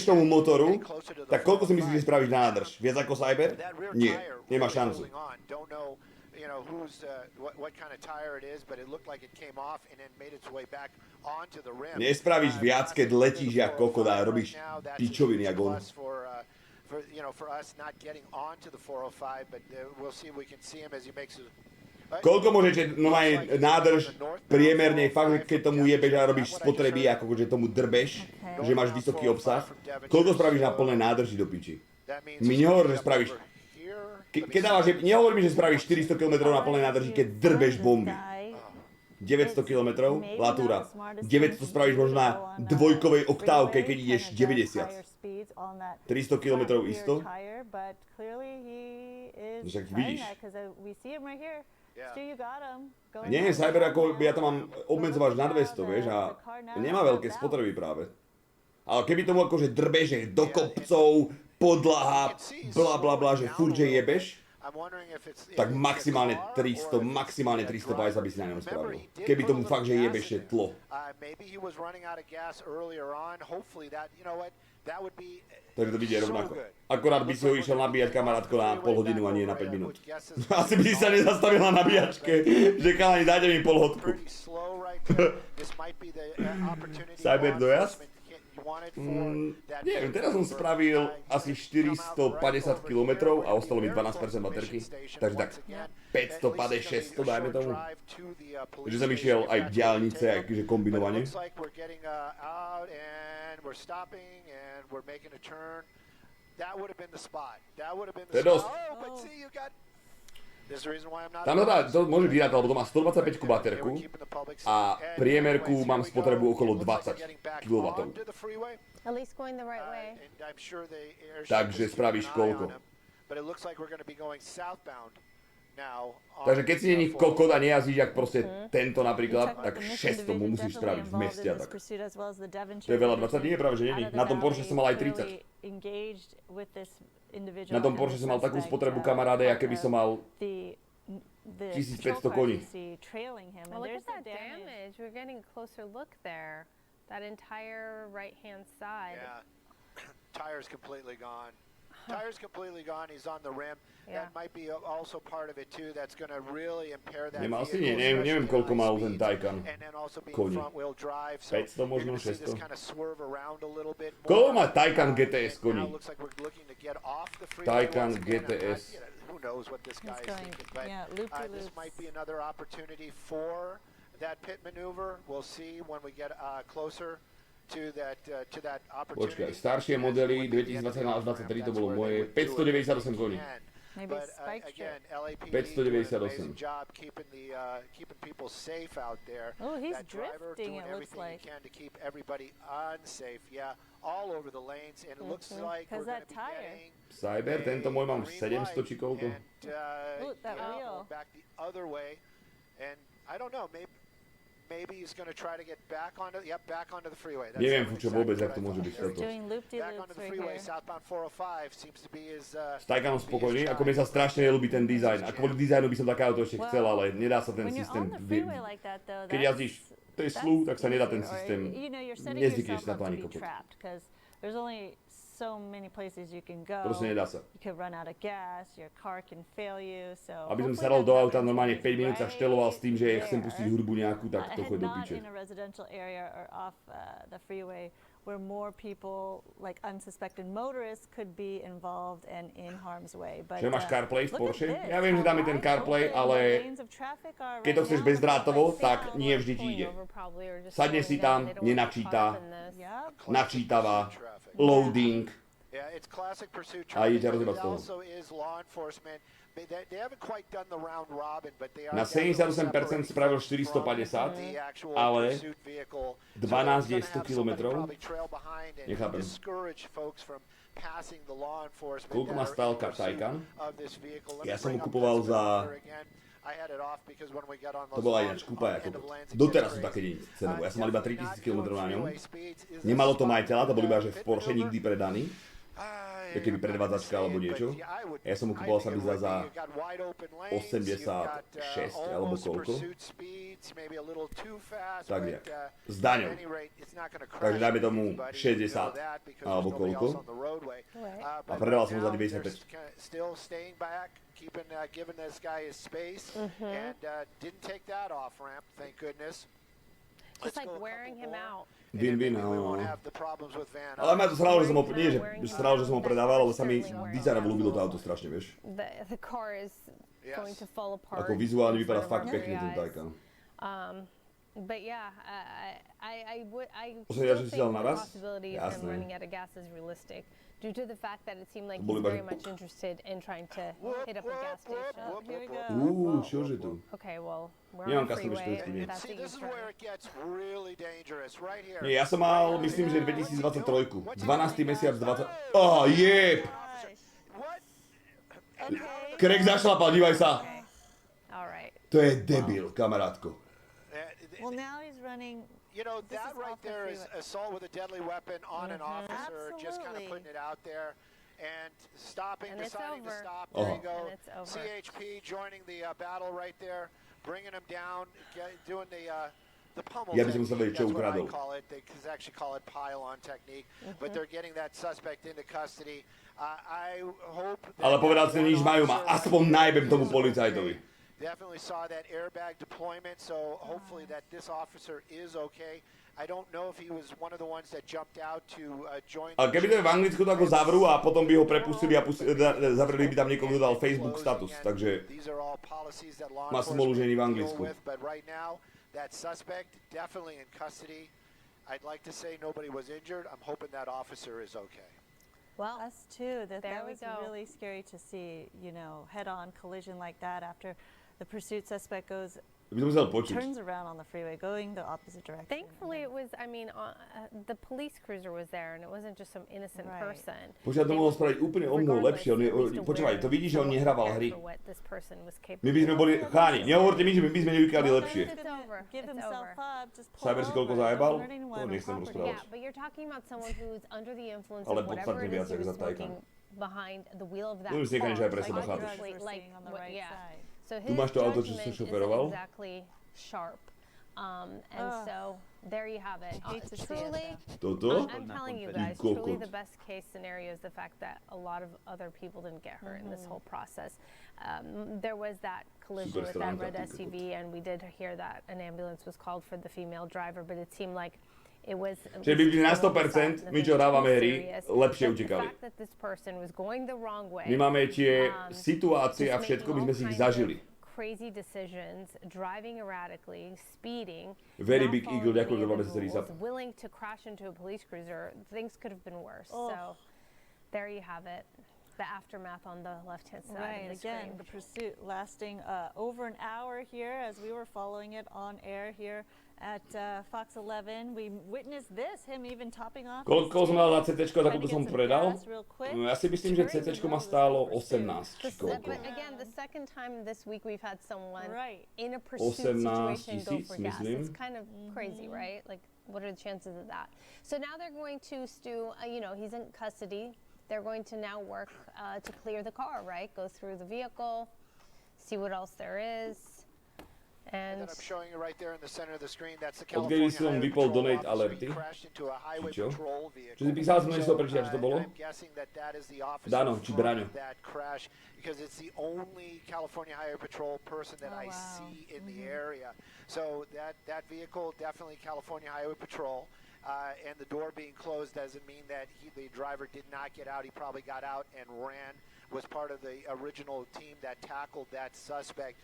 tomu motoru, tak koľko si myslíš, že spravíš na nádrž? Viac ako Cyber? Nie, nemá šancu. Nespravíš viac, keď letíš jak kokot a robíš pičoviny jak on. For us not getting onto the 405, but we'll see if we can see him as he makes his. Koľko môžete nádrž priemerne, fakt, že keď tomu jebeš a robíš spotreby, ako že tomu drbeš, že máš vysoký obsah, koľko spravíš na plnej nádrži do piči? Mi nehovor, že spravíš, keď dávaš, nehovor mi, že spravíš 400 km na plnej nádrži, keď drbeš bomby. 900 km, latúra. 900 spravíš možno na dvojkovej oktávke, keď ideš 90. 300 km isto? Však vidíš. Nie, Cyber, ako ja to mám obmedzovač na 200, vieš, a nemá veľké spotreby práve. Ale keby tomu akože drbeš, že do kopcov, podlaha, bla bla bla, že furt, že jebeš, tak maximálne 300, maximálne 350 by si na ňom spravil. Keby tomu fakt, že jebeš je tlo. Takže to vidie rovnako. Akorát by si ho išiel nabíjať kamarátko na pol hodinu a nie na 5 minút. Asi by si sa nezastavil na nabíjačke, že kalani, dajte mi pol hodku. Cyber dojazd? Neviem, teraz som spravil asi 450 km a ostalo mi 12% baterky. Takže tak 550, 600 dajme tomu. Takže som išiel aj v diaľnice, akože kombinovanie. To je dosť. Tam to môže vyrátať, lebo to má 125 baterku a priemerku mám spotrebu okolo 20 kW. Takže spravíš koľko? Takže keď si není kokot a nejazdíš jak proste tento napríklad, tak 600 mu musíš spraviť v meste a tak. To je veľa, 20 dní je práve, že není. Na tom Porsche som mal aj 30. Na tom Porsche som mal takú spotrebu kamaráde, aké by som mal 1500 koní. Well, look at that damage. We're getting a closer look there. That entire right-hand side. Yeah. Tire's completely gone. Tire's completely gone. He's on the rim. That might be also part of it too. That's going to really impair that Nemá asi, vehicle, neviem koľko mal ten Taycan and then also being koní. front-wheel drive. So 500 možno, you're going to see this 600. kind of swerve around a little bit more. Koľko má Taycan GTS koní? Now it looks like we're looking to get off the freeway. Taycan once again. GTS. Who knows what this guy is thinking, but this might be another opportunity for that pit maneuver. We'll see when we get closer to that opportunity. Počkaj, staršie modely 2021 až 2023 to bolo moje 598 koní. But again, LAPD 598. job keeping people safe out there. Oh, he's that driver drifting, doing it looks everything like. he can to keep everybody unsafe. Yeah, all over the lanes, and it looks like we're going to be getting Cyber, tento môj mám 700 či koľko. that wheel. back the other way, and I don't know, maybe he's going to try to get back onto the freeway. That's Neviem čo exactly vôbec, what jak I to môže thought. byť toto. Doing Back onto loop-de-loops the right freeway, here. southbound 405 seems to be his S Taycanom spokojný, ako mne sa strašne nelúbi ten dizajn. A kvôli dizajnu by som také auto ešte chcel, ale nedá sa ten When you're systém. on the freeway like that, though, Keď jazdíš Teslu, tak sa nedá ten systém. Nezvykneš na to ani kokot. There's only so many places you can go. Proste nedá sa. You could run out of gas, your car can fail you, so Aby som hopefully sadol that do auta, happens normálne when 5 minút sa he's šteloval s tým, že right chcem there. pustiť hudbu nejakú, tak to chod do Not piče. in a residential area or off the freeway where more people, like unsuspected motorists, could be involved and in harm's way. But Že máš CarPlay v look at Porsche? this, Ja viem, že dáme ten how CarPlay, wide ale open the lanes of traffic are keď to right chceš now. bezdrátovo, Like, tak down. nie vždy ti ide. Probably, or just Sadne si slowing down. tam, They don't want to get nenačíta, caught up in this. Yep. načítava, loading. Yeah, it's classic pursuit A ide traffic, ťa but rozjebať it z toho. also is law enforcement. They haven't quite done the round robin, but they are Na 78% spravil 450, ale 12 je 100 kilometrov. Nechápem. Koľko má stál Taycan? Ja som mu kupoval za... To bola ináč kúpa ako... Doteraz sú také deni cenovo. Ja som mal iba 3000 km na ňom. Nemalo to majiteľa, to bol iba že v Porsche nikdy predaný. Keby predvádzačka alebo niečo. Ja som mu kupoval sa mi za 86 alebo koľko. Tak nejak. S daňou. Takže dajme tomu 60 alebo koľko. A predával som ho za 95. Giving this guy his space and didn't take that off ramp, thank goodness. It's like wearing him out. Win-win, no. Ale ma to sralo, že som ho, nie že sralo, že som ho predával, ale sa mi dizajnovo ľúbilo to auto strašne, vieš. The car is going to fall apart. Ako vizuálne vypadá fakt pekne ten Taycan. But yeah, I Že ja, že still si dal think the naraz? possibility of him Jasné. running out of gas is realistic, due to the fact that it seemed like Boli he's iba, very že much interested in trying to hit up a gas station. Here we go. Čože tu? Okay, well, we're Nemám on the custom freeway. špecifiky, nie. That's See, a this is U-turn. where it gets really dangerous, right here. Nie, ja som mal, myslím, že 2023. 12. mesiac 20... Oh, jeb! What? Krek zašlapal, dívaj sa. All right. To je debil, kamarátko. Well, now he's running. You know, This that is right off the there is freeway. assault with a deadly weapon on an officer, just kind of Absolutely. putting it out there. And stopping, And it's deciding to over. stop. There you go. And it's over. CHP joining the battle right there, bringing him down, doing the pummel Ja by som technique. musel vedieť, čo That's what I ukradol. call it. They actually call it pile-on technique. But they're getting that suspect into custody. I hope. Ale povedal si, nič majú ma, aspoň najbem tomu policajtovi. Definitely saw that airbag deployment, so hopefully that this officer is okay. I don't know if he was one of the ones that jumped out to join. Ale keby to je v Anglicku, to ako zavrú a potom by ho prepustili a zavreli by tam niekoho, kto dal Facebook status, takže These are all policies that law má smolu, že nie v enforcement Anglicku. deal with, but right now that suspect definitely in custody. I'd like to say nobody was injured. I'm hoping that officer is okay. Well, Us too. That There we was go. really scary to see. You know, head-on collision like that after the pursuit suspect goes by som musel počuť. turns around on the freeway, going the opposite direction. thankfully it was, I mean, the police cruiser was there and it wasn't just some innocent Right. person. Počkaj, to mohol spraviť úplne o mnoho lepšie. Počúvaj, to vidíš, že on nehrával hry. My by sme boli, cháni, nehovorte mi, že my by sme nevykali lepšie. It's over. Give It's himself over. up. Just pull Cyber si koľko over. zajebal? Don't hurt anyone To on nechcem property. rozprávať. Yeah, but you're talking about someone who's under the influence Ale of whatever podstatne it viac is he ako was za Taycan. smoking behind the wheel of that No, myslím, že aj pre car. seba Like, chápeš. obviously, Drugs were like, sitting on the what- right yeah. side. So Tu his máš to auto, čo judgment si isn't šoferoval. exactly sharp. And so there you have it. Truly, Toto? I'm telling you guys, truly the best case scenario is the fact that a lot of other people didn't get hurt in this whole process. There was that collision with that red SUV, and we did hear that an ambulance was called for the female driver, but it seemed like it was. Čiže by na 100%, my čo hrávame hry, lepšie utekali. My máme tie situácie a všetko, by sme si ich zažili. Crazy decisions, driving erratically, speeding. Very big eagle, ďakujem za vôbec celý zap. Willing to crash into a police cruiser. Things could have been worse. So there you have it. The aftermath on the left-hand side. Right, of the again, screen. the pursuit lasting over an hour here as we were following it on air here at Fox 11. We witnessed this, him even topping off. Koľko som dal za CT, za koľko som predal? Ja si myslím, že CT ma stálo 18. Koľko? Again, the second time this week we've had someone in a pursuit situation go for gas. It's kind of crazy, right? Like, what are the chances of that? So now they're going to Stu, you know, he's in custody. They're going to now work to clear the car, right? Go through the vehicle, see what else there is. And I'm showing you right there in the center of the screen. That's the California Odkedy som vypol donate alerty? Či čo? Čo si písal som nechcel prečítať, čo to bolo? Dano, či Braňo. Because it's the only California Highway Patrol person that I see in the area. So that vehicle, definitely California Highway Patrol. And the door being closed doesn't mean that the driver did not get out. He probably got out and ran, was part of the original team that tackled that suspect.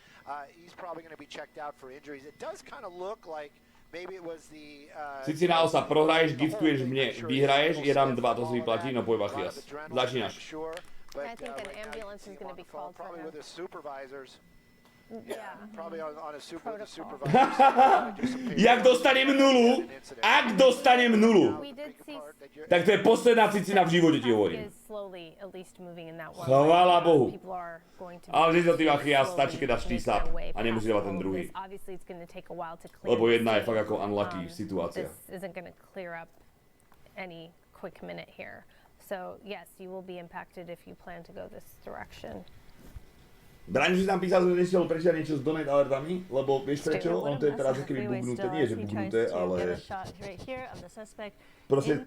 He's probably going to be checked out for injuries. It does kind of look like maybe it was the... Si naozaj prohraješ, giftuješ mne, vyhraješ, je tam 2, to si vyplatí, no pojď Bachias. Začínaš. I think an ambulance is going to be called for him. Probably with his supervisors. Yeah, probably on a supervisor. Jak dostanem nulu, ak dostanem nulu, tak to je posledná cicina v živote, ti hovorím. Chvála Bohu. Ale že to ty Bachias, stačí, keď dáš T-slap a nemusíš dávať ten druhý. Lebo jedna je fakt ako unlucky situácia. So yes, you will be impacted if you plan to go this direction. Braňo, že tam písal, že nestiel prečítať niečo s donate alertami, lebo vieš prečo? On to je teraz keby bubnuté, nie že bubnuté, ale... Proste...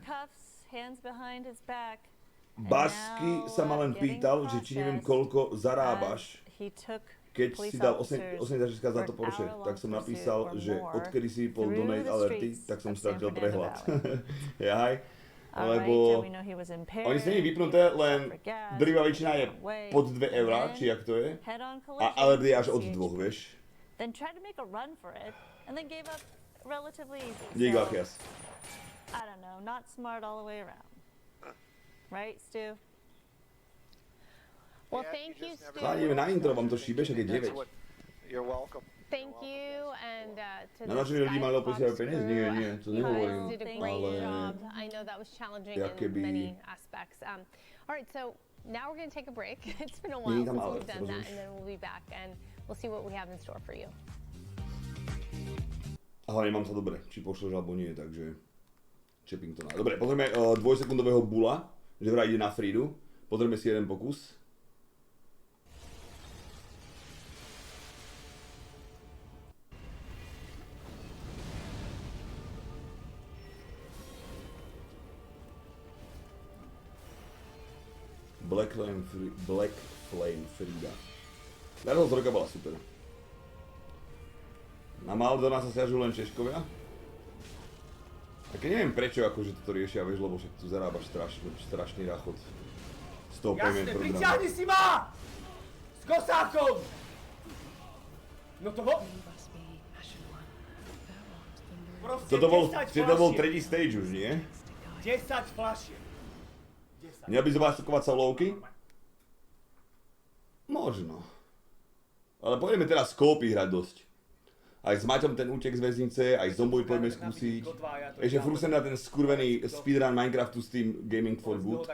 Basky sa ma len pýtal, že či neviem koľko zarábaš, keď si dal 86 za to Porsche, tak som napísal, že odkedy si pol donate alerty, tak som stratil prehľad. Jaj. Lebo oni sa nie vypnuté, len drvivá väčšina je pod 2 eurá, či jak to je. A alert je až od 2, vieš. Dík, Bachias. I don't know, not smart all the way around. Right, Stu? Well, thank you, Stu. Ideme na intro, vám to šíbe, však je 9. You're welcome. Thank you, and to na našich ľudí mali oposiť peniaz? Nie, to nehovorím, ale... I know that was challenging in many aspects. All right, so now we're going to take a break. It's been a while since we've done that, and then we'll be back, and we'll see what we have in store for you. A hlavne mám sa dobre, či pošleš alebo nie, takže... Čepím to na... Dobre, potrebujeme dvojsekundového bula, že vraj ide na Fridu. Potrebujeme si jeden pokus. Black Flame Frida. Táto trojka bola super. Na Maldona sa stiažujú len Češkovia. A keď neviem prečo akože toto riešia, vieš, lebo však tu zarábaš strašný rachot z toho payment programu. Jasne, priťahni si ma! S kosákom! No to bol... To bol tretí stage už, nie? 10 fľašiek. Měl by zobakovať solovky? Možno. Ale pôjdeme teraz z kópy hrať dosť. Aj s Maťom ten útek z väznice, aj Zombovi poďme skúsiť. Ešte furt sem na ten skurvený speedrun Minecraftu s tým Gaming for Good.